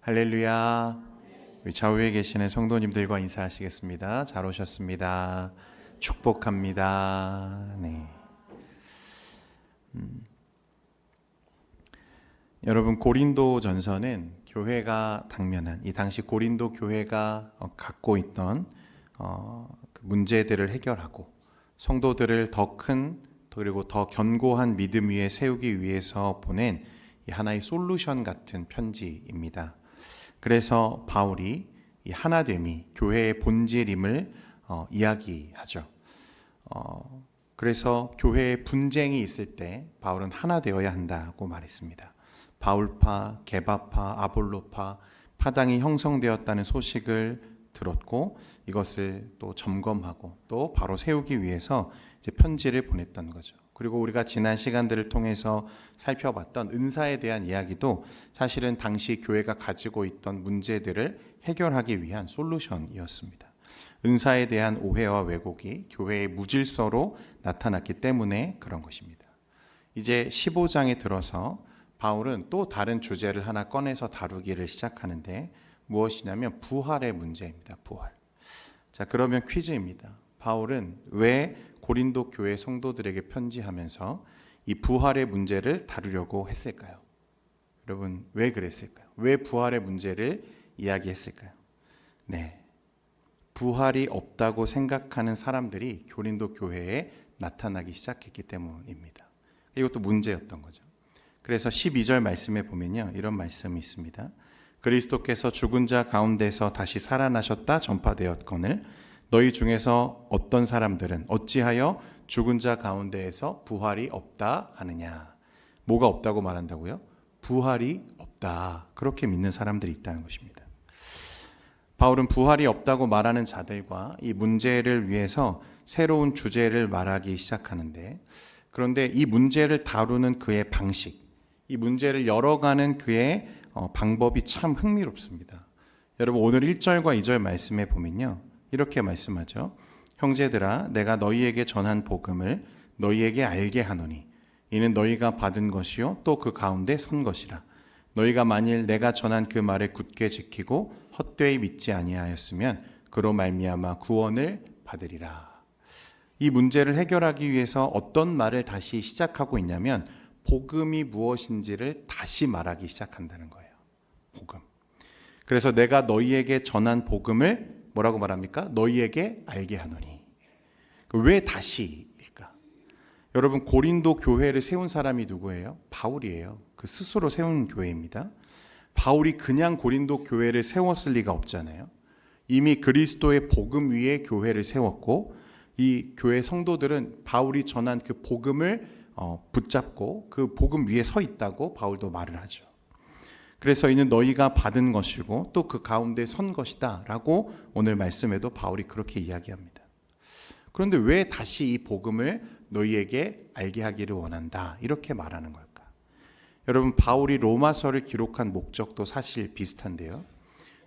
할렐루야. 우리 좌우에 계시는 성도님들과 인사하시겠습니다. 잘 오셨습니다. 축복합니다. 네. 여러분, 고린도 전서는 교회가 당면한 이 당시 고린도 교회가 갖고 있던 그 문제들을 해결하고 성도들을 더 큰 그리고 더 견고한 믿음 위에 세우기 위해서 보낸 하나의 솔루션 같은 편지입니다. 그래서 바울이 이 하나됨이 교회의 본질임을 이야기하죠. 그래서 교회에 분쟁이 있을 때 바울은 하나 되어야 한다고 말했습니다. 바울파, 게바파, 아볼로파, 파당이 형성되었다는 소식을 들었고 이것을 또 점검하고 또 바로 세우기 위해서 이제 편지를 보냈던 거죠. 그리고 우리가 지난 시간들을 통해서 살펴봤던 은사에 대한 이야기도 사실은 당시 교회가 가지고 있던 문제들을 해결하기 위한 솔루션이었습니다. 은사에 대한 오해와 왜곡이 교회의 무질서로 나타났기 때문에 그런 것입니다. 이제 15장에 들어서 바울은 또 다른 주제를 하나 꺼내서 다루기를 시작하는데 무엇이냐면 부활의 문제입니다. 부활. 자, 그러면 퀴즈입니다. 바울은 왜 고린도 교회 성도들에게 편지하면서 이 부활의 문제를 다루려고 했을까요? 여러분, 왜 그랬을까요? 왜 부활의 문제를 이야기했을까요? 네, 부활이 없다고 생각하는 사람들이 고린도 교회에 나타나기 시작했기 때문입니다. 이것도 문제였던 거죠. 그래서 12절 말씀에 보면요, 이런 말씀이 있습니다. 그리스도께서 죽은 자 가운데서 다시 살아나셨다 전파되었거늘 너희 중에서 어떤 사람들은 어찌하여 죽은 자 가운데에서 부활이 없다 하느냐. 뭐가 없다고 말한다고요? 부활이 없다. 그렇게 믿는 사람들이 있다는 것입니다. 바울은 부활이 없다고 말하는 자들과 이 문제를 위해서 새로운 주제를 말하기 시작하는데, 그런데 이 문제를 다루는 그의 방식, 이 문제를 열어가는 그의 방법이 참 흥미롭습니다. 여러분, 오늘 1절과 2절 말씀에 보면요, 이렇게 말씀하죠. 형제들아, 내가 너희에게 전한 복음을 너희에게 알게 하노니 이는 너희가 받은 것이요 또 그 가운데 선 것이라. 너희가 만일 내가 전한 그 말을 굳게 지키고 헛되이 믿지 아니하였으면 그로 말미암아 구원을 받으리라. 이 문제를 해결하기 위해서 어떤 말을 다시 시작하고 있냐면 복음이 무엇인지를 다시 말하기 시작한다는 거예요. 복음. 그래서 내가 너희에게 전한 복음을 뭐라고 말합니까? 너희에게 알게 하노니. 왜 다시일까? 여러분, 고린도 교회를 세운 사람이 누구예요? 바울이에요. 그 스스로 세운 교회입니다. 바울이 그냥 고린도 교회를 세웠을 리가 없잖아요. 이미 그리스도의 복음 위에 교회를 세웠고 이 교회 성도들은 바울이 전한 그 복음을 붙잡고 그 복음 위에 서 있다고 바울도 말을 하죠. 그래서 이는 너희가 받은 것이고 또 그 가운데 선 것이다 라고 오늘 말씀에도 바울이 그렇게 이야기합니다. 그런데 왜 다시 이 복음을 너희에게 알게 하기를 원한다 이렇게 말하는 걸까? 여러분, 바울이 로마서를 기록한 목적도 사실 비슷한데요.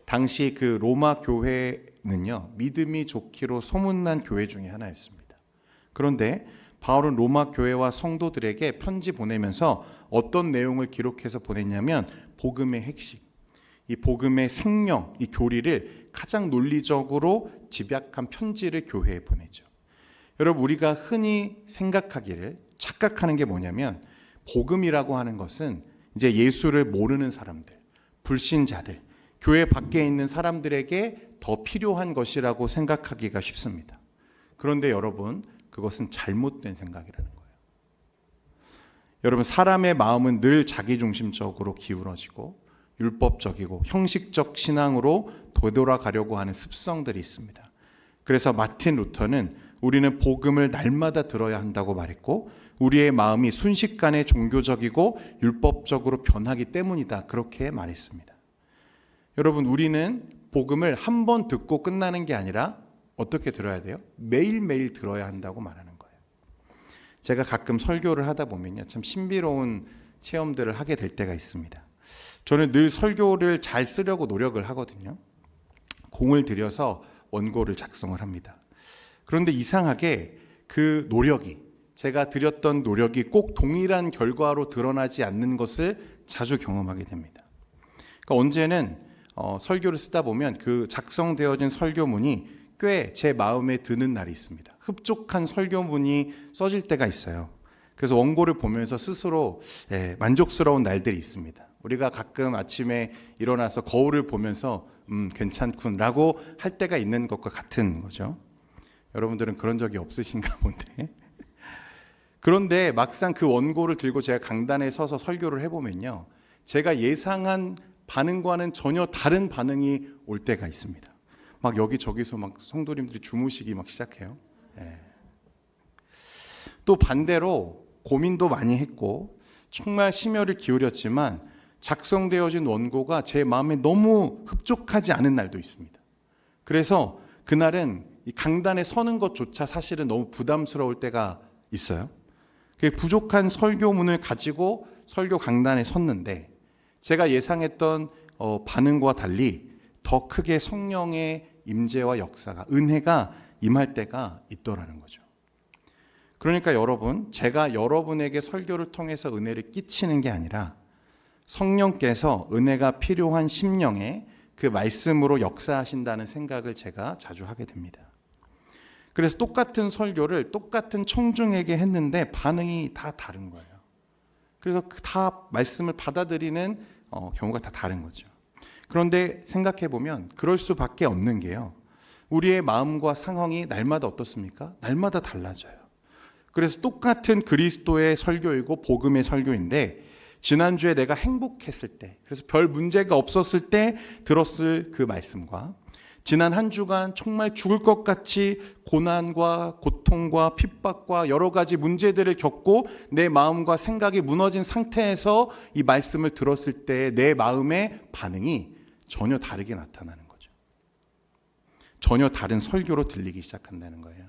당시 그 로마 교회는요, 믿음이 좋기로 소문난 교회 중에 하나였습니다. 그런데 바울은 로마 교회와 성도들에게 편지 보내면서 어떤 내용을 기록해서 보냈냐면 복음의 핵심, 이 복음의 생명, 이 교리를 가장 논리적으로 집약한 편지를 교회에 보내죠. 여러분, 우리가 흔히 생각하기를 착각하는 게 뭐냐면 복음이라고 하는 것은 이제 예수를 모르는 사람들, 불신자들, 교회 밖에 있는 사람들에게 더 필요한 것이라고 생각하기가 쉽습니다. 그런데 여러분, 그것은 잘못된 생각이라는 거예요. 여러분, 사람의 마음은 늘 자기중심적으로 기울어지고 율법적이고 형식적 신앙으로 되돌아가려고 하는 습성들이 있습니다. 그래서 마틴 루터는 우리는 복음을 날마다 들어야 한다고 말했고 우리의 마음이 순식간에 종교적이고 율법적으로 변하기 때문이다 그렇게 말했습니다. 여러분, 우리는 복음을 한 번 듣고 끝나는 게 아니라 어떻게 들어야 돼요? 매일매일 들어야 한다고 말하는 거예요. 제가 가끔 설교를 하다 보면요, 참 신비로운 체험들을 하게 될 때가 있습니다. 저는 늘 설교를 잘 쓰려고 노력을 하거든요. 공을 들여서 원고를 작성을 합니다. 그런데 이상하게 그 노력이, 제가 들였던 노력이 꼭 동일한 결과로 드러나지 않는 것을 자주 경험하게 됩니다. 그러니까 언제는 설교를 쓰다 보면 그 작성되어진 설교문이 꽤 제 마음에 드는 날이 있습니다. 흡족한 설교문이 써질 때가 있어요. 그래서 원고를 보면서 스스로 만족스러운 날들이 있습니다. 우리가 가끔 아침에 일어나서 거울을 보면서 괜찮군 라고 할 때가 있는 것과 같은 거죠. 여러분들은 그런 적이 없으신가 본데. 그런데 막상 그 원고를 들고 제가 강단에 서서 설교를 해보면요, 제가 예상한 반응과는 전혀 다른 반응이 올 때가 있습니다. 막 여기저기서 막 성도님들이 주무시기 막 시작해요. 또 반대로 고민도 많이 했고 정말 심혈을 기울였지만 작성되어진 원고가 제 마음에 너무 흡족하지 않은 날도 있습니다. 그래서 그날은 이 강단에 서는 것조차 사실은 너무 부담스러울 때가 있어요. 그 부족한 설교문을 가지고 설교 강단에 섰는데 제가 예상했던 반응과 달리 더 크게 성령의 임재와 역사가, 은혜가 임할 때가 있더라는 거죠. 그러니까 여러분, 제가 여러분에게 설교를 통해서 은혜를 끼치는 게 아니라 성령께서 은혜가 필요한 심령에 그 말씀으로 역사하신다는 생각을 제가 자주 하게 됩니다. 그래서 똑같은 설교를 똑같은 청중에게 했는데 반응이 다 다른 거예요. 그래서 다 말씀을 받아들이는 경우가 다 다른 거죠. 그런데 생각해 보면 그럴 수밖에 없는 게요, 우리의 마음과 상황이 날마다 어떻습니까? 날마다 달라져요. 그래서 똑같은 그리스도의 설교이고 복음의 설교인데 지난주에 내가 행복했을 때, 그래서 별 문제가 없었을 때 들었을 그 말씀과 지난 한 주간 정말 죽을 것 같이 고난과 고통과 핍박과 여러 가지 문제들을 겪고 내 마음과 생각이 무너진 상태에서 이 말씀을 들었을 때 내 마음의 반응이 전혀 다르게 나타나는 거죠. 전혀 다른 설교로 들리기 시작한다는 거예요.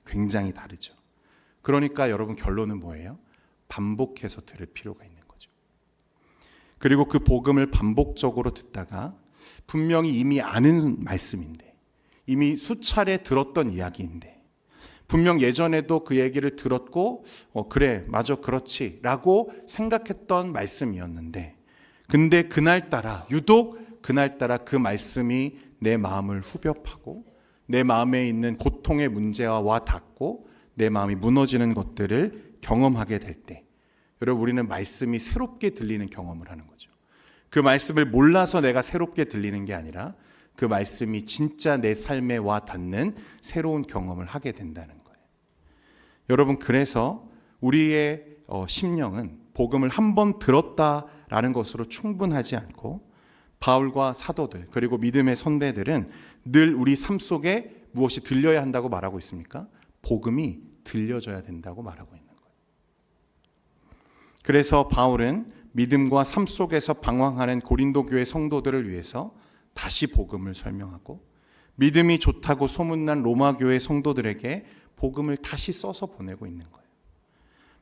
굉장히 다르죠. 그러니까 여러분, 결론은 뭐예요? 반복해서 들을 필요가 있는 거죠. 그리고 그 복음을 반복적으로 듣다가 분명히 이미 아는 말씀인데, 이미 수차례 들었던 이야기인데, 분명 예전에도 그 얘기를 들었고 그래 맞아 그렇지 라고 생각했던 말씀이었는데, 근데 그날따라 유독 그날따라 그 말씀이 내 마음을 후벼파고 내 마음에 있는 고통의 문제와 와 닿고 내 마음이 무너지는 것들을 경험하게 될 때, 여러분, 우리는 말씀이 새롭게 들리는 경험을 하는 거죠. 그 말씀을 몰라서 내가 새롭게 들리는 게 아니라 그 말씀이 진짜 내 삶에 와 닿는 새로운 경험을 하게 된다는 거예요. 여러분, 그래서 우리의 심령은 복음을 한 번 들었다라는 것으로 충분하지 않고 바울과 사도들 그리고 믿음의 선배들은 늘 우리 삶 속에 무엇이 들려야 한다고 말하고 있습니까? 복음이 들려져야 된다고 말하고 있는 거예요. 그래서 바울은 믿음과 삶 속에서 방황하는 고린도 교회 성도들을 위해서 다시 복음을 설명하고, 믿음이 좋다고 소문난 로마 교회 성도들에게 복음을 다시 써서 보내고 있는 거예요.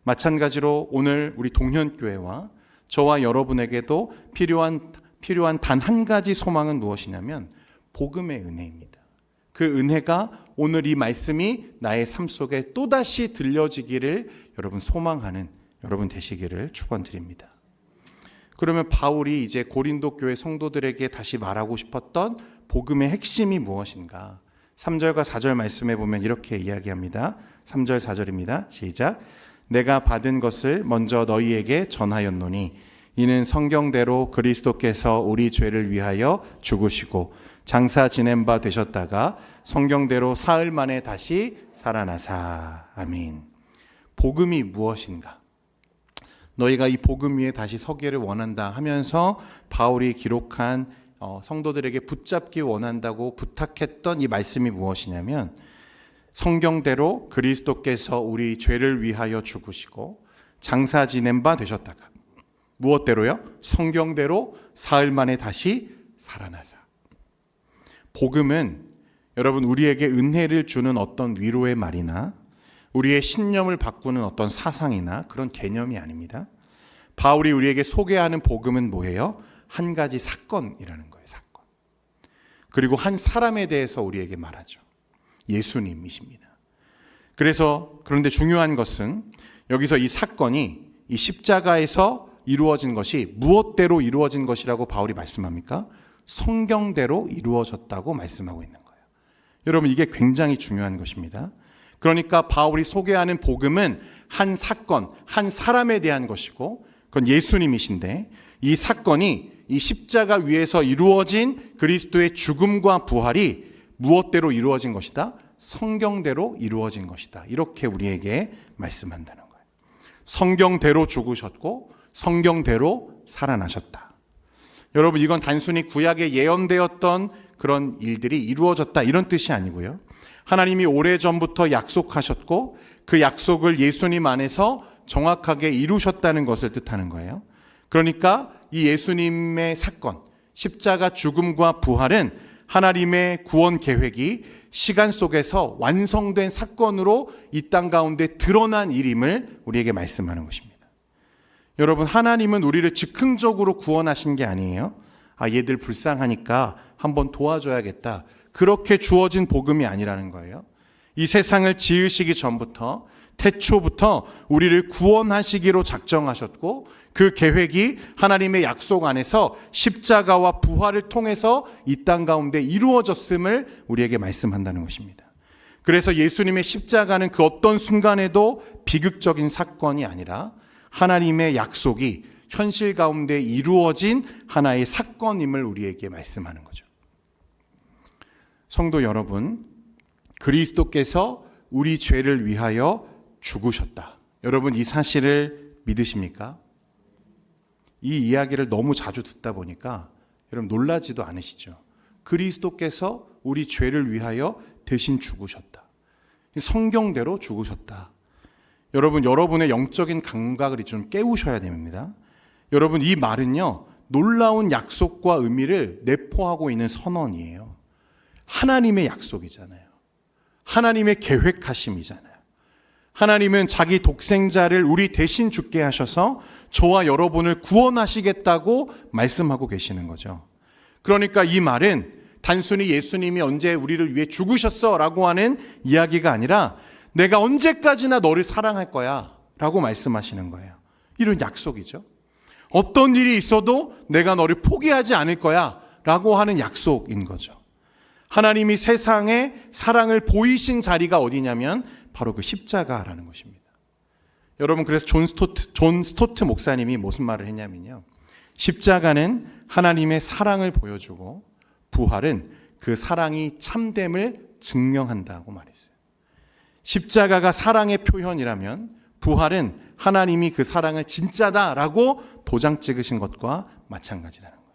마찬가지로 오늘 우리 동현교회와 저와 여러분에게도 필요한 단 한 가지 소망은 무엇이냐면 복음의 은혜입니다. 그 은혜가 오늘 이 말씀이 나의 삶 속에 또다시 들려지기를 여러분 소망하는 여러분 되시기를 축원드립니다. 그러면 바울이 이제 고린도 교회 성도들에게 다시 말하고 싶었던 복음의 핵심이 무엇인가? 3절과 4절 말씀에 보면 이렇게 이야기합니다. 3절 4절입니다. 시작. 내가 받은 것을 먼저 너희에게 전하였노니 이는 성경대로 그리스도께서 우리 죄를 위하여 죽으시고 장사 지낸 바 되셨다가 성경대로 사흘 만에 다시 살아나사. 아멘. 복음이 무엇인가? 너희가 이 복음 위에 다시 서기를 원한다 하면서 바울이 기록한 성도들에게 붙잡기 원한다고 부탁했던 이 말씀이 무엇이냐면, 성경대로 그리스도께서 우리 죄를 위하여 죽으시고 장사 지낸 바 되셨다가 무엇대로요? 성경대로 사흘 만에 다시 살아나사. 복음은 여러분, 우리에게 은혜를 주는 어떤 위로의 말이나 우리의 신념을 바꾸는 어떤 사상이나 그런 개념이 아닙니다. 바울이 우리에게 소개하는 복음은 뭐예요? 한 가지 사건이라는 거예요. 사건. 그리고 한 사람에 대해서 우리에게 말하죠. 예수님이십니다. 그런데 중요한 것은 여기서 이 사건이 이 십자가에서 이루어진 것이 무엇대로 이루어진 것이라고 바울이 말씀합니까? 성경대로 이루어졌다고 말씀하고 있는 거예요. 여러분, 이게 굉장히 중요한 것입니다. 그러니까 바울이 소개하는 복음은 한 사건, 한 사람에 대한 것이고 그건 예수님이신데, 이 사건이 이 십자가 위에서 이루어진 그리스도의 죽음과 부활이 무엇대로 이루어진 것이다? 성경대로 이루어진 것이다. 이렇게 우리에게 말씀한다는 거예요. 성경대로 죽으셨고 성경대로 살아나셨다. 여러분, 이건 단순히 구약에 예언되었던 그런 일들이 이루어졌다 이런 뜻이 아니고요. 하나님이 오래전부터 약속하셨고 그 약속을 예수님 안에서 정확하게 이루셨다는 것을 뜻하는 거예요. 그러니까 이 예수님의 사건, 십자가 죽음과 부활은 하나님의 구원 계획이 시간 속에서 완성된 사건으로 이 땅 가운데 드러난 일임을 우리에게 말씀하는 것입니다. 여러분, 하나님은 우리를 즉흥적으로 구원하신 게 아니에요. 얘들 불쌍하니까 한번 도와줘야겠다, 그렇게 주어진 복음이 아니라는 거예요. 이 세상을 지으시기 전부터, 태초부터 우리를 구원하시기로 작정하셨고 그 계획이 하나님의 약속 안에서 십자가와 부활을 통해서 이 땅 가운데 이루어졌음을 우리에게 말씀한다는 것입니다. 그래서 예수님의 십자가는 그 어떤 순간에도 비극적인 사건이 아니라 하나님의 약속이 현실 가운데 이루어진 하나의 사건임을 우리에게 말씀하는 거죠. 성도 여러분, 그리스도께서 우리 죄를 위하여 죽으셨다. 여러분, 이 사실을 믿으십니까? 이 이야기를 너무 자주 듣다 보니까 여러분 놀라지도 않으시죠? 그리스도께서 우리 죄를 위하여 대신 죽으셨다. 성경대로 죽으셨다. 여러분, 여러분의 영적인 감각을 좀 깨우셔야 됩니다. 여러분, 이 말은요, 놀라운 약속과 의미를 내포하고 있는 선언이에요. 하나님의 약속이잖아요. 하나님의 계획하심이잖아요. 하나님은 자기 독생자를 우리 대신 죽게 하셔서 저와 여러분을 구원하시겠다고 말씀하고 계시는 거죠. 그러니까 이 말은 단순히 예수님이 언제 우리를 위해 죽으셨어 라고 하는 이야기가 아니라 내가 언제까지나 너를 사랑할 거야 라고 말씀하시는 거예요. 이런 약속이죠. 어떤 일이 있어도 내가 너를 포기하지 않을 거야 라고 하는 약속인 거죠. 하나님이 세상에 사랑을 보이신 자리가 어디냐면 바로 그 십자가라는 것입니다. 여러분, 그래서 존 스토트 목사님이 무슨 말을 했냐면요, 십자가는 하나님의 사랑을 보여주고 부활은 그 사랑이 참됨을 증명한다고 말했어요. 십자가가 사랑의 표현이라면 부활은 하나님이 그 사랑을 진짜다라고 도장 찍으신 것과 마찬가지라는 거예요.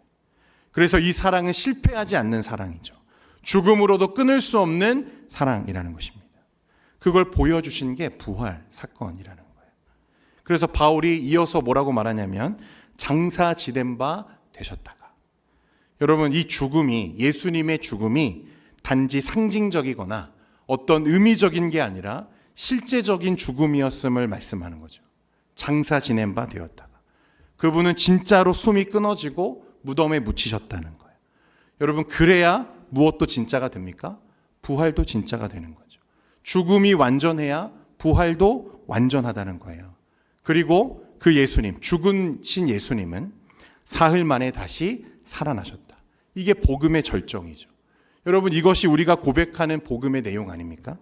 그래서 이 사랑은 실패하지 않는 사랑이죠. 죽음으로도 끊을 수 없는 사랑이라는 것입니다. 그걸 보여주신 게 부활 사건이라는 거예요. 그래서 바울이 이어서 뭐라고 말하냐면 장사 지된 바 되셨다가. 여러분, 이 죽음이, 예수님의 죽음이 단지 상징적이거나 어떤 의미적인 게 아니라 실제적인 죽음이었음을 말씀하는 거죠. 장사 지낸 바 되었다가. 그분은 진짜로 숨이 끊어지고 무덤에 묻히셨다는 거예요. 여러분, 그래야 무엇도 진짜가 됩니까? 부활도 진짜가 되는 거죠. 죽음이 완전해야 부활도 완전하다는 거예요. 그리고 그 예수님, 죽으신 예수님은 사흘 만에 다시 살아나셨다. 이게 복음의 절정이죠. 여러분, 이것이 우리가 고백하는 복음의 내용 아닙니까?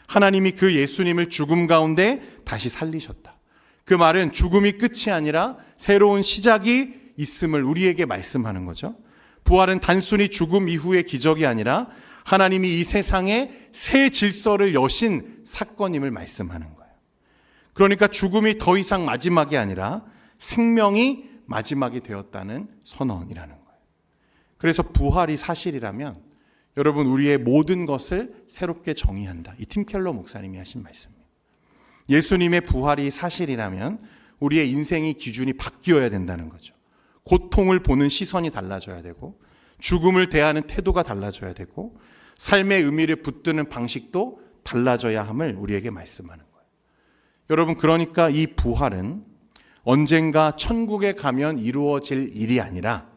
하나님이 그 예수님을 죽음 가운데 다시 살리셨다. 그 말은 죽음이 끝이 아니라 새로운 시작이 있음을 우리에게 말씀하는 거죠. 부활은 단순히 죽음 이후의 기적이 아니라 하나님이 이 세상에 새 질서를 여신 사건임을 말씀하는 거예요. 그러니까 죽음이 더 이상 마지막이 아니라 생명이 마지막이 되었다는 선언이라는 거예요. 그래서 부활이 사실이라면 여러분, 우리의 모든 것을 새롭게 정의한다. 이 팀 켈러 목사님이 하신 말씀이에요. 예수님의 부활이 사실이라면 우리의 인생의 기준이 바뀌어야 된다는 거죠. 고통을 보는 시선이 달라져야 되고 죽음을 대하는 태도가 달라져야 되고 삶의 의미를 붙드는 방식도 달라져야 함을 우리에게 말씀하는 거예요. 여러분, 그러니까 이 부활은 언젠가 천국에 가면 이루어질 일이 아니라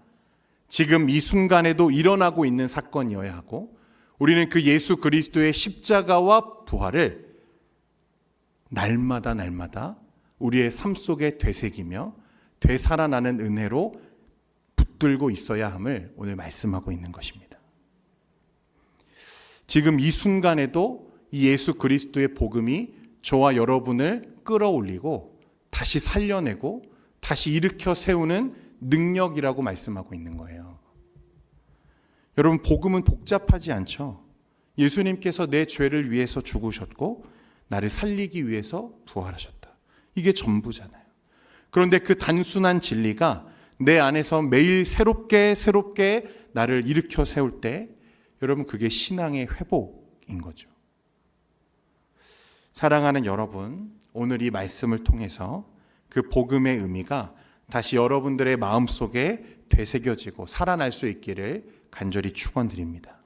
지금 이 순간에도 일어나고 있는 사건이어야 하고 우리는 그 예수 그리스도의 십자가와 부활을 날마다 우리의 삶 속에 되새기며 되살아나는 은혜로 붙들고 있어야 함을 오늘 말씀하고 있는 것입니다. 지금 이 순간에도 이 예수 그리스도의 복음이 저와 여러분을 끌어올리고 다시 살려내고 다시 일으켜 세우는 능력이라고 말씀하고 있는 거예요. 여러분, 복음은 복잡하지 않죠. 예수님께서 내 죄를 위해서 죽으셨고 나를 살리기 위해서 부활하셨다. 이게 전부잖아요. 그런데 그 단순한 진리가 내 안에서 매일 새롭게 나를 일으켜 세울 때 여러분, 그게 신앙의 회복인 거죠. 사랑하는 여러분, 오늘 이 말씀을 통해서 그 복음의 의미가 다시 여러분들의 마음속에 되새겨지고 살아날 수 있기를 간절히 축원드립니다.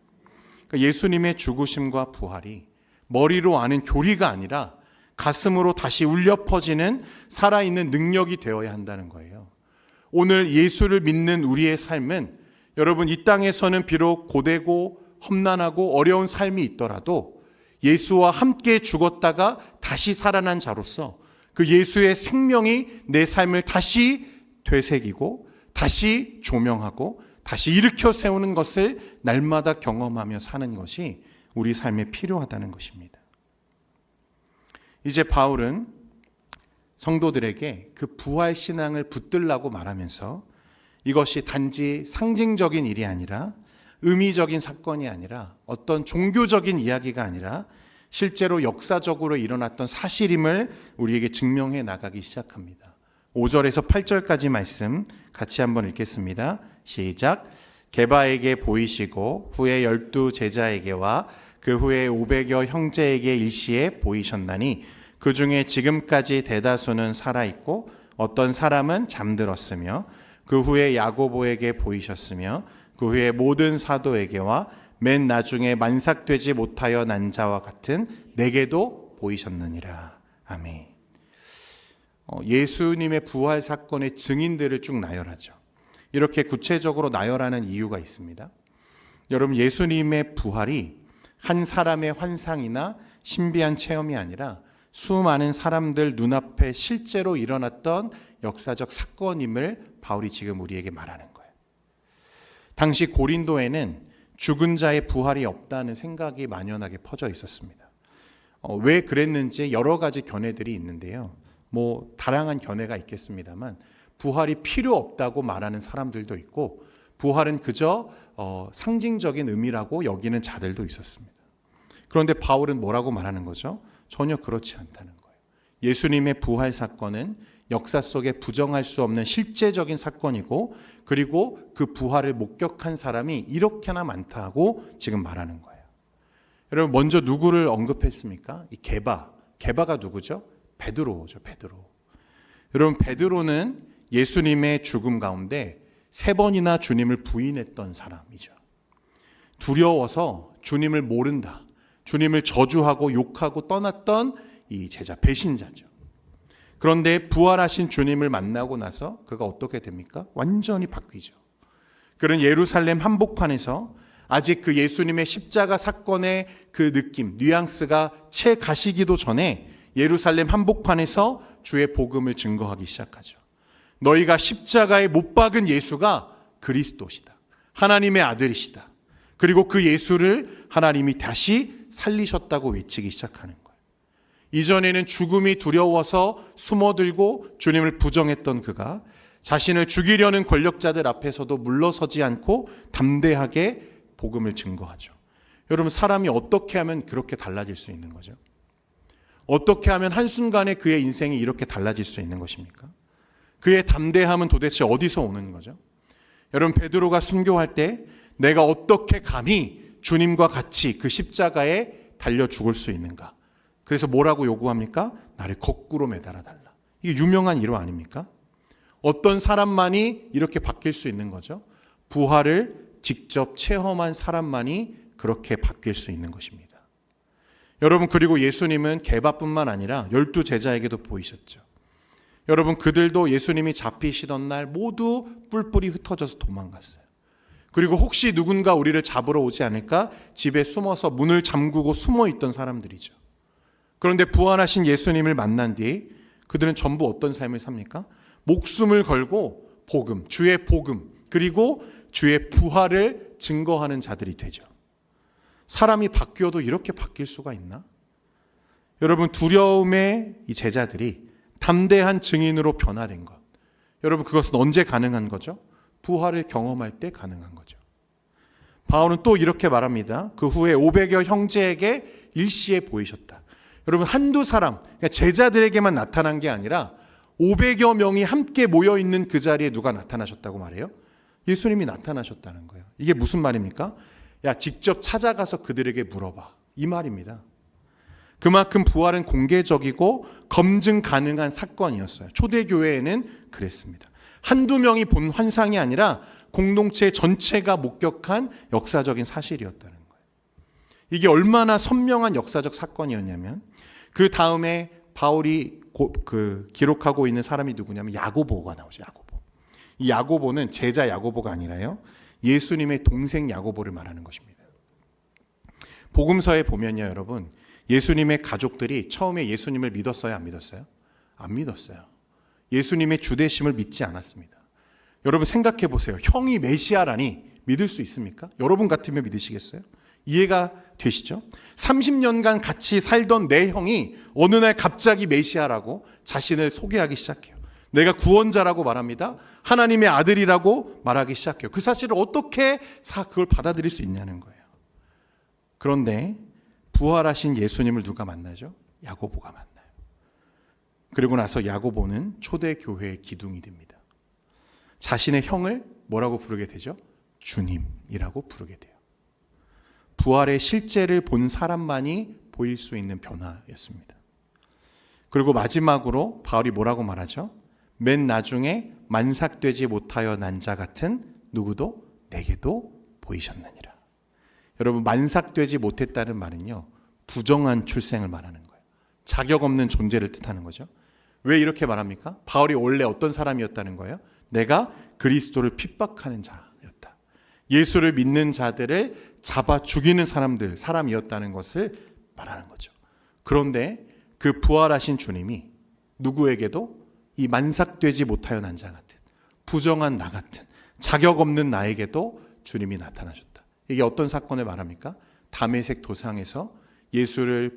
그러니까 예수님의 죽으심과 부활이 머리로 아는 교리가 아니라 가슴으로 다시 울려 퍼지는 살아있는 능력이 되어야 한다는 거예요. 오늘 예수를 믿는 우리의 삶은 여러분, 이 땅에서는 비록 고되고 험난하고 어려운 삶이 있더라도 예수와 함께 죽었다가 다시 살아난 자로서 그 예수의 생명이 내 삶을 다시 되새기고 다시 조명하고 다시 일으켜 세우는 것을 날마다 경험하며 사는 것이 우리 삶에 필요하다는 것입니다. 이제 바울은 성도들에게 그 부활 신앙을 붙들라고 말하면서 이것이 단지 상징적인 일이 아니라 의미적인 사건이 아니라 어떤 종교적인 이야기가 아니라 실제로 역사적으로 일어났던 사실임을 우리에게 증명해 나가기 시작합니다. 5절에서 8절까지 말씀 같이 한번 읽겠습니다. 시작. 게바에게 보이시고 후에 12 제자에게와 그 후에 500여 형제에게 일시에 보이셨나니 그 중에 지금까지 대다수는 살아있고 어떤 사람은 잠들었으며 그 후에 야고보에게 보이셨으며 그 후에 모든 사도에게와 맨 나중에 만삭되지 못하여 난 자와 같은 내게도 보이셨느니라. 아멘. 예수님의 부활 사건의 증인들을 쭉 나열하죠. 이렇게 구체적으로 나열하는 이유가 있습니다. 여러분, 예수님의 부활이 한 사람의 환상이나 신비한 체험이 아니라 수많은 사람들 눈앞에 실제로 일어났던 역사적 사건임을 바울이 지금 우리에게 말하는 거예요. 당시 고린도에는 죽은 자의 부활이 없다는 생각이 만연하게 퍼져 있었습니다. 왜 그랬는지 여러 가지 견해들이 있는데요. 다양한 견해가 있겠습니다만 부활이 필요 없다고 말하는 사람들도 있고 부활은 그저 상징적인 의미라고 여기는 자들도 있었습니다. 그런데 바울은 뭐라고 말하는 거죠? 전혀 그렇지 않다는 거예요. 예수님의 부활 사건은 역사 속에 부정할 수 없는 실제적인 사건이고 그리고 그 부활을 목격한 사람이 이렇게나 많다고 지금 말하는 거예요. 여러분, 먼저 누구를 언급했습니까? 이 게바가 누구죠? 베드로죠. 베드로. 여러분, 베드로는 예수님의 죽음 가운데 3번이나 주님을 부인했던 사람이죠. 두려워서 주님을 모른다, 주님을 저주하고 욕하고 떠났던 이 제자, 배신자죠. 그런데 부활하신 주님을 만나고 나서 그가 어떻게 됩니까? 완전히 바뀌죠. 그는 예루살렘 한복판에서 아직 그 예수님의 십자가 사건의 그 느낌, 뉘앙스가 채 가시기도 전에 예루살렘 한복판에서 주의 복음을 증거하기 시작하죠. 너희가 십자가에 못 박은 예수가 그리스도시다. 하나님의 아들이시다. 그리고 그 예수를 하나님이 다시 살리셨다고 외치기 시작하는 거예요. 이전에는 죽음이 두려워서 숨어들고 주님을 부정했던 그가 자신을 죽이려는 권력자들 앞에서도 물러서지 않고 담대하게 복음을 증거하죠. 여러분, 사람이 어떻게 하면 그렇게 달라질 수 있는 거죠? 어떻게 하면 한순간에 그의 인생이 이렇게 달라질 수 있는 것입니까? 그의 담대함은 도대체 어디서 오는 거죠? 여러분, 베드로가 순교할 때 내가 어떻게 감히 주님과 같이 그 십자가에 달려 죽을 수 있는가? 그래서 뭐라고 요구합니까? 나를 거꾸로 매달아 달라. 이게 유명한 일화 아닙니까? 어떤 사람만이 이렇게 바뀔 수 있는 거죠? 부활을 직접 체험한 사람만이 그렇게 바뀔 수 있는 것입니다. 여러분, 그리고 예수님은 게바뿐만 아니라 12 제자에게도 보이셨죠. 여러분, 그들도 예수님이 잡히시던 날 모두 뿔뿔이 흩어져서 도망갔어요. 그리고 혹시 누군가 우리를 잡으러 오지 않을까 집에 숨어서 문을 잠그고 숨어 있던 사람들이죠. 그런데 부활하신 예수님을 만난 뒤 그들은 전부 어떤 삶을 삽니까? 목숨을 걸고 복음, 주의 복음, 그리고 주의 부활을 증거하는 자들이 되죠. 사람이 바뀌어도 이렇게 바뀔 수가 있나? 여러분, 두려움의 이 제자들이 담대한 증인으로 변화된 것. 여러분, 그것은 언제 가능한 거죠? 부활을 경험할 때 가능한 거죠. 바울은 또 이렇게 말합니다. 그 후에 500여 형제에게 일시에 보이셨다. 여러분, 한두 사람, 그러니까 제자들에게만 나타난 게 아니라 500여 명이 함께 모여있는 그 자리에 누가 나타나셨다고 말해요? 예수님이 나타나셨다는 거예요. 이게 무슨 말입니까? 야, 직접 찾아가서 그들에게 물어봐. 이 말입니다. 그만큼 부활은 공개적이고 검증 가능한 사건이었어요. 초대교회에는 그랬습니다. 한두 명이 본 환상이 아니라 공동체 전체가 목격한 역사적인 사실이었다는 거예요. 이게 얼마나 선명한 역사적 사건이었냐면 그 다음에 바울이 기록하고 있는 사람이 누구냐면 야고보가 나오죠. 야고보. 이 야고보는 제자 야고보가 아니라요, 예수님의 동생 야고보를 말하는 것입니다. 복음서에 보면요, 여러분, 예수님의 가족들이 처음에 예수님을 믿었어요, 안 믿었어요? 안 믿었어요. 예수님의 주되심을 믿지 않았습니다. 여러분 생각해 보세요. 형이 메시아라니 믿을 수 있습니까? 여러분 같으면 믿으시겠어요? 이해가 되시죠? 30년간 같이 살던 내 형이 어느 날 갑자기 메시아라고 자신을 소개하기 시작해요. 내가 구원자라고 말합니다. 하나님의 아들이라고 말하기 시작해요. 그 사실을 어떻게 그걸 받아들일 수 있냐는 거예요. 그런데 부활하신 예수님을 누가 만나죠? 야고보가 만나요. 그리고 나서 야고보는 초대교회의 기둥이 됩니다. 자신의 형을 뭐라고 부르게 되죠? 주님이라고 부르게 돼요. 부활의 실제를 본 사람만이 보일 수 있는 변화였습니다. 그리고 마지막으로 바울이 뭐라고 말하죠? 맨 나중에 만삭되지 못하여 난 자 같은 누구도 내게도 보이셨느니라. 여러분, 만삭되지 못했다는 말은요, 부정한 출생을 말하는 거예요. 자격 없는 존재를 뜻하는 거죠. 왜 이렇게 말합니까? 바울이 원래 어떤 사람이었다는 거예요? 내가 그리스도를 핍박하는 자였다. 예수를 믿는 자들을 잡아 죽이는 사람이었다는 것을 말하는 거죠. 그런데 그 부활하신 주님이 누구에게도 이 만삭되지 못하여 난 자 같은, 부정한 나 같은, 자격 없는 나에게도 주님이 나타나셨다. 이게 어떤 사건을 말합니까? 다메섹 도상에서 예수를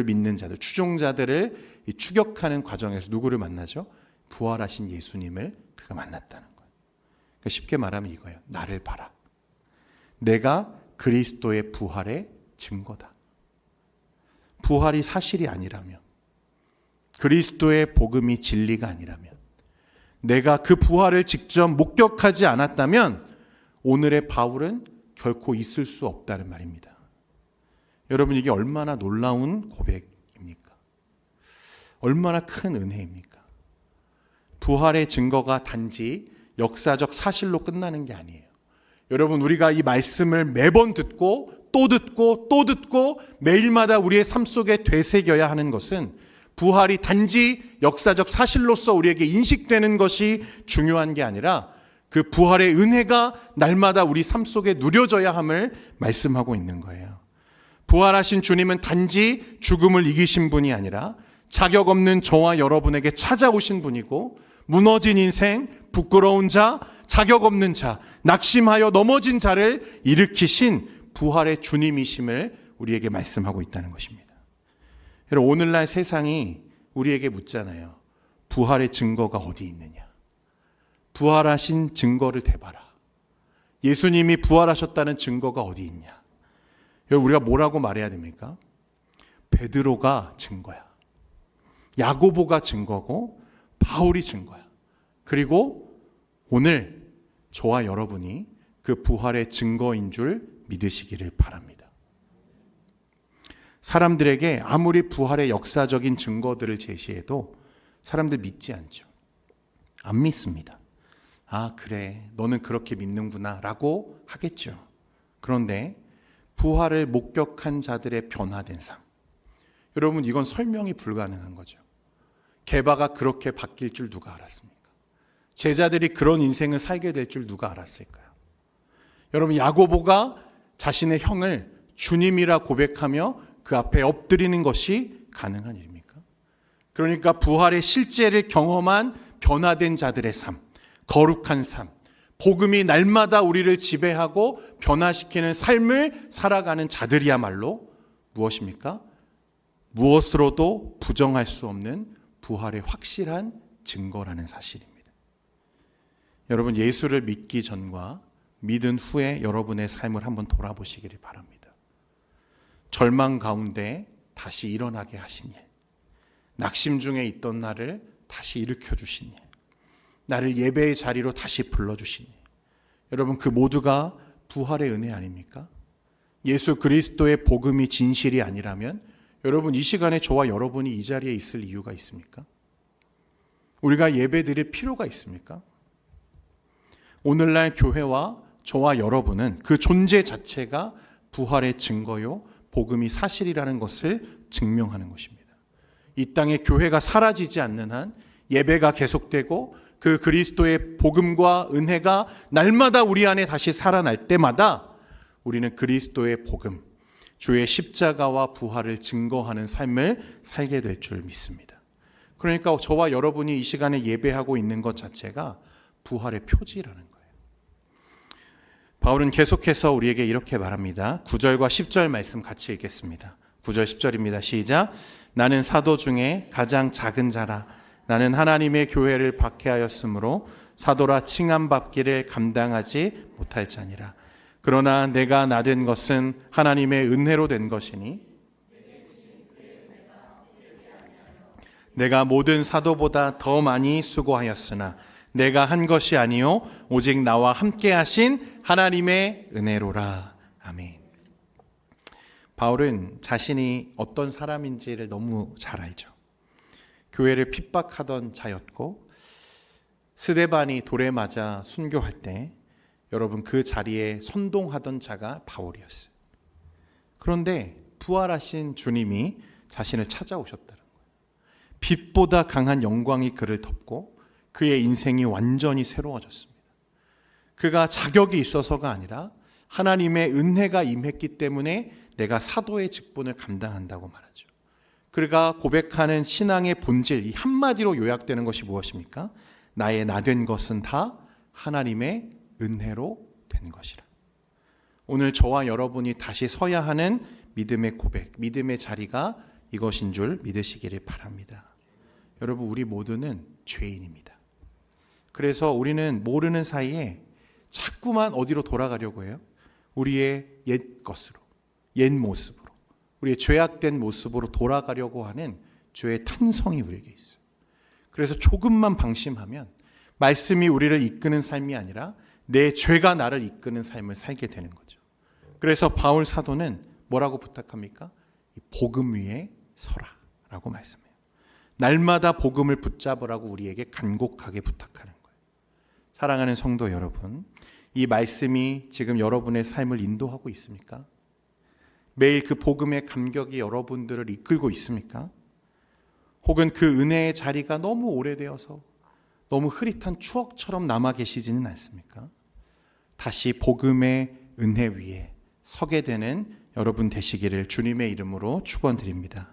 믿는 자들, 추종자들을 추격하는 과정에서 누구를 만나죠? 부활하신 예수님을 그가 만났다는 거예요. 그러니까 쉽게 말하면 이거예요. 나를 봐라. 내가 그리스도의 부활의 증거다. 부활이 사실이 아니라면, 그리스도의 복음이 진리가 아니라면, 내가 그 부활을 직접 목격하지 않았다면 오늘의 바울은 결코 있을 수 없다는 말입니다. 여러분, 이게 얼마나 놀라운 고백입니까? 얼마나 큰 은혜입니까? 부활의 증거가 단지 역사적 사실로 끝나는 게 아니에요. 여러분, 우리가 이 말씀을 매번 듣고 또 듣고 또 듣고 매일마다 우리의 삶 속에 되새겨야 하는 것은 부활이 단지 역사적 사실로서 우리에게 인식되는 것이 중요한 게 아니라 그 부활의 은혜가 날마다 우리 삶 속에 누려져야 함을 말씀하고 있는 거예요. 부활하신 주님은 단지 죽음을 이기신 분이 아니라 자격 없는 저와 여러분에게 찾아오신 분이고, 무너진 인생, 부끄러운 자, 자격 없는 자, 낙심하여 넘어진 자를 일으키신 부활의 주님이심을 우리에게 말씀하고 있다는 것입니다. 여러분, 오늘날 세상이 우리에게 묻잖아요. 부활의 증거가 어디 있느냐? 부활하신 증거를 대봐라. 예수님이 부활하셨다는 증거가 어디 있냐? 여러분, 우리가 뭐라고 말해야 됩니까? 베드로가 증거야. 야고보가 증거고 바울이 증거야. 그리고 오늘 저와 여러분이 그 부활의 증거인 줄 믿으시기를 바랍니다. 사람들에게 아무리 부활의 역사적인 증거들을 제시해도 사람들 믿지 않죠. 안 믿습니다. 아, 그래, 너는 그렇게 믿는구나 라고 하겠죠. 그런데 부활을 목격한 자들의 변화된 삶, 여러분, 이건 설명이 불가능한 거죠. 게바가 그렇게 바뀔 줄 누가 알았습니까? 제자들이 그런 인생을 살게 될 줄 누가 알았을까요? 여러분, 야고보가 자신의 형을 주님이라 고백하며 그 앞에 엎드리는 것이 가능한 일입니까? 그러니까 부활의 실제를 경험한 변화된 자들의 삶, 거룩한 삶, 복음이 날마다 우리를 지배하고 변화시키는 삶을 살아가는 자들이야말로 무엇입니까? 무엇으로도 부정할 수 없는 부활의 확실한 증거라는 사실입니다. 여러분, 예수를 믿기 전과 믿은 후에 여러분의 삶을 한번 돌아보시기를 바랍니다. 절망 가운데 다시 일어나게 하신 일, 낙심 중에 있던 나를 다시 일으켜 주신 일, 나를 예배의 자리로 다시 불러주신 일, 여러분, 그 모두가 부활의 은혜 아닙니까? 예수 그리스도의 복음이 진실이 아니라면 여러분, 이 시간에 저와 여러분이 이 자리에 있을 이유가 있습니까? 우리가 예배 드릴 필요가 있습니까? 오늘날 교회와 저와 여러분은 그 존재 자체가 부활의 증거요, 복음이 사실이라는 것을 증명하는 것입니다. 이 땅에 교회가 사라지지 않는 한 예배가 계속되고 그 그리스도의 복음과 은혜가 날마다 우리 안에 다시 살아날 때마다 우리는 그리스도의 복음, 주의 십자가와 부활을 증거하는 삶을 살게 될 줄 믿습니다. 그러니까 저와 여러분이 이 시간에 예배하고 있는 것 자체가 부활의 표지라는 거예요. 바울은 계속해서 우리에게 이렇게 말합니다. 9절과 10절 말씀 같이 읽겠습니다. 9절 10절입니다. 시작. 나는 사도 중에 가장 작은 자라. 나는 하나님의 교회를 박해하였으므로 사도라 칭함받기를 감당하지 못할 자니라. 그러나 내가 나된 것은 하나님의 은혜로 된 것이니 내가 모든 사도보다 더 많이 수고하였으나 내가 한 것이 아니요 오직 나와 함께 하신 하나님의 은혜로라. 아멘. 바울은 자신이 어떤 사람인지를 너무 잘 알죠. 교회를 핍박하던 자였고 스데반이 돌에 맞아 순교할 때 여러분 그 자리에 선동하던 자가 바울이었어요. 그런데 부활하신 주님이 자신을 찾아오셨다는 거예요. 빛보다 강한 영광이 그를 덮고 그의 인생이 완전히 새로워졌습니다. 그가 자격이 있어서가 아니라 하나님의 은혜가 임했기 때문에 내가 사도의 직분을 감당한다고 말하죠. 그가 고백하는 신앙의 본질, 이 한마디로 요약되는 것이 무엇입니까? 나의 나된 것은 다 하나님의 은혜로 된 것이라. 오늘 저와 여러분이 다시 서야 하는 믿음의 고백, 믿음의 자리가 이것인 줄 믿으시기를 바랍니다. 여러분, 우리 모두는 죄인입니다. 그래서 우리는 모르는 사이에 자꾸만 어디로 돌아가려고 해요? 우리의 옛 것으로, 옛 모습으로, 우리의 죄악된 모습으로 돌아가려고 하는 죄의 탄성이 우리에게 있어요. 그래서 조금만 방심하면 말씀이 우리를 이끄는 삶이 아니라 내 죄가 나를 이끄는 삶을 살게 되는 거죠. 그래서 바울 사도는 뭐라고 부탁합니까? 이 복음 위에 서라라고 말씀해요. 날마다 복음을 붙잡으라고 우리에게 간곡하게 부탁하는 거예요. 사랑하는 성도 여러분, 이 말씀이 지금 여러분의 삶을 인도하고 있습니까? 매일 그 복음의 감격이 여러분들을 이끌고 있습니까? 혹은 그 은혜의 자리가 너무 오래되어서 너무 흐릿한 추억처럼 남아 계시지는 않습니까? 다시 복음의 은혜 위에 서게 되는 여러분 되시기를 주님의 이름으로 축원드립니다.